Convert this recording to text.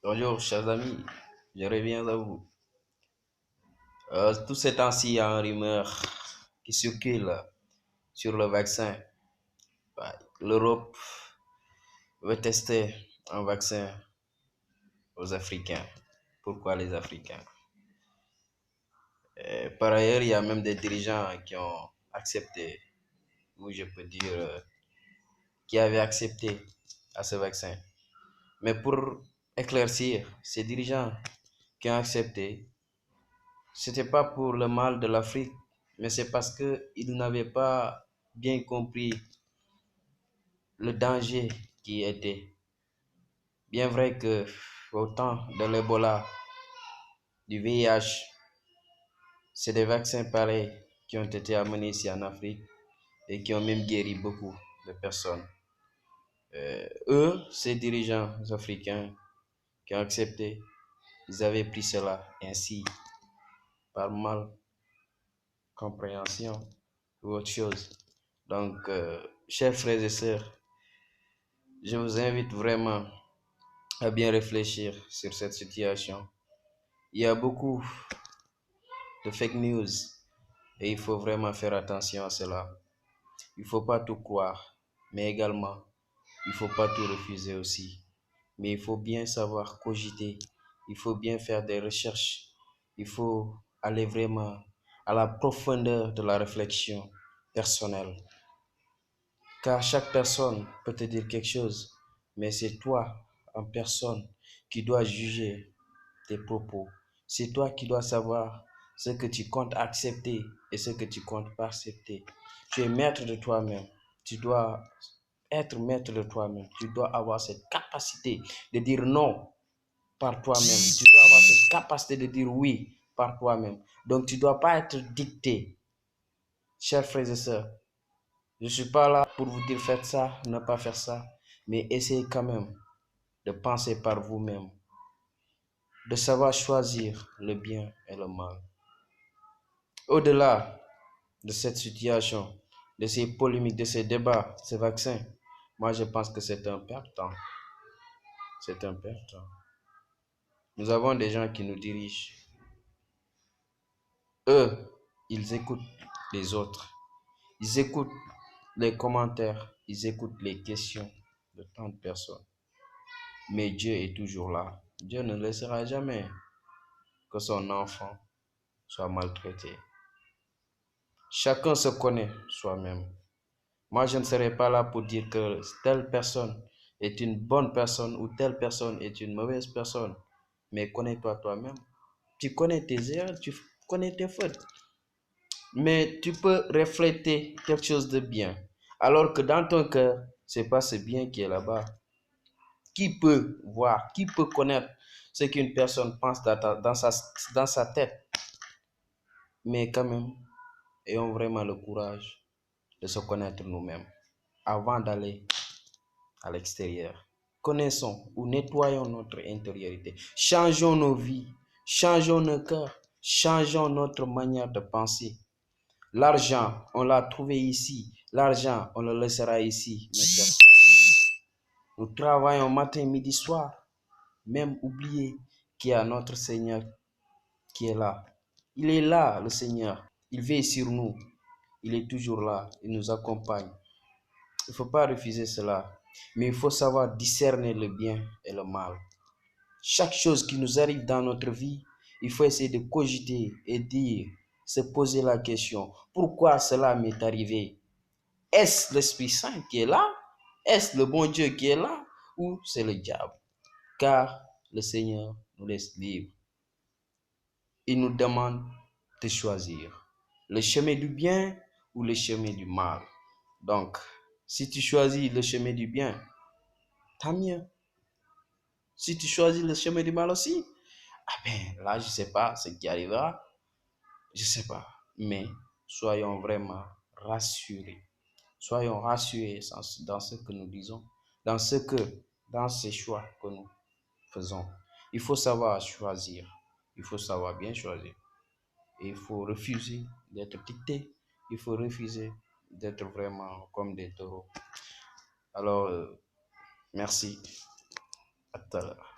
Bonjour, chers amis, je reviens à vous. Tous ces temps-ci, il y a une rumeur qui circule sur le vaccin. Ouais, L'Europe veut tester un vaccin aux Africains. Pourquoi les Africains? Par ailleurs, il y a même des dirigeants qui ont accepté, ou je peux dire, qui avaient accepté à ce vaccin. Mais pour éclaircir, ces dirigeants qui ont accepté, c'était pas pour le mal de l'Afrique, mais c'est parce qu'ils n'avaient pas bien compris le danger qui était. Bien vrai que au temps de l'Ebola, du VIH, c'est des vaccins pareils qui ont été amenés ici en Afrique et qui ont même guéri beaucoup de personnes. Eux, ces dirigeants africains qui ont accepté, ils avaient pris cela ainsi, par mal compréhension ou autre chose. Donc, chers frères et sœurs, je vous invite vraiment à bien réfléchir sur cette situation. Il y a beaucoup de fake news et il faut vraiment faire attention à cela. Il ne faut pas tout croire, mais également, il ne faut pas tout refuser aussi. Mais il faut bien savoir cogiter, il faut bien faire des recherches, il faut aller vraiment à la profondeur de la réflexion personnelle. Car chaque personne peut te dire quelque chose, mais c'est toi en personne qui dois juger tes propos. C'est toi qui dois savoir ce que tu comptes accepter et ce que tu comptes pas accepter. Tu es maître de toi-même. Tu dois être maître de toi-même. Tu dois avoir cette capacité de dire non par toi-même. Tu dois avoir cette capacité de dire oui par toi-même. Donc tu ne dois pas être dicté. Chers frères et sœurs, je ne suis pas là pour vous dire faites ça, ne pas faire ça, mais essayez quand même de penser par vous-même, de savoir choisir le bien et le mal. Au-delà de cette situation, de ces polémiques, de ces débats, ces vaccins, moi je pense que c'est un perte de temps. C'est un perte de temps. Nous avons des gens qui nous dirigent. Eux, ils écoutent les autres. Ils écoutent les commentaires. Ils écoutent les questions de tant de personnes. Mais Dieu est toujours là. Dieu ne laissera jamais que son enfant soit maltraité. Chacun se connaît soi-même. Moi, je ne serai pas là pour dire que telle personne est une bonne personne ou telle personne est une mauvaise personne. Mais connais-toi toi-même. Tu connais tes erreurs, tu connais tes fautes. Mais tu peux refléter quelque chose de bien. Alors que dans ton cœur, c'est pas ce bien qui est là-bas. Qui peut voir, qui peut connaître ce qu'une personne pense dans sa tête? Mais quand même, ayons vraiment le courage de se connaître nous-mêmes avant d'aller à l'extérieur. Connaissons ou nettoyons notre intériorité. Changeons nos vies, changeons nos cœurs, changeons notre manière de penser. L'argent, on l'a trouvé ici. L'argent, on le laissera ici, mes chers frères. Nous travaillons matin, midi, soir. Même oublier qu'il y a notre Seigneur qui est là. Il est là, le Seigneur. Il veille sur nous. Il est toujours là. Il nous accompagne. Il ne faut pas refuser cela. Mais il faut savoir discerner le bien et le mal. Chaque chose qui nous arrive dans notre vie, il faut essayer de cogiter et dire, se poser la question, pourquoi cela m'est arrivé? Est-ce l'Esprit Saint qui est là? Est-ce le bon Dieu qui est là? Ou c'est le diable? Car le Seigneur nous laisse libres. Il nous demande de choisir le chemin du bien ou le chemin du mal. Donc, si tu choisis le chemin du bien, tant mieux. Si tu choisis le chemin du mal aussi, ah ben là, je ne sais pas ce qui arrivera. Je ne sais pas. Mais soyons vraiment rassurés. Soyons rassurés dans ce que nous disons, dans ces choix que nous faisons. Il faut savoir choisir. Il faut savoir bien choisir. Et il faut refuser d'être dicté. Il faut refuser d'être vraiment comme des taureaux. Alors, merci. À tout à l'heure.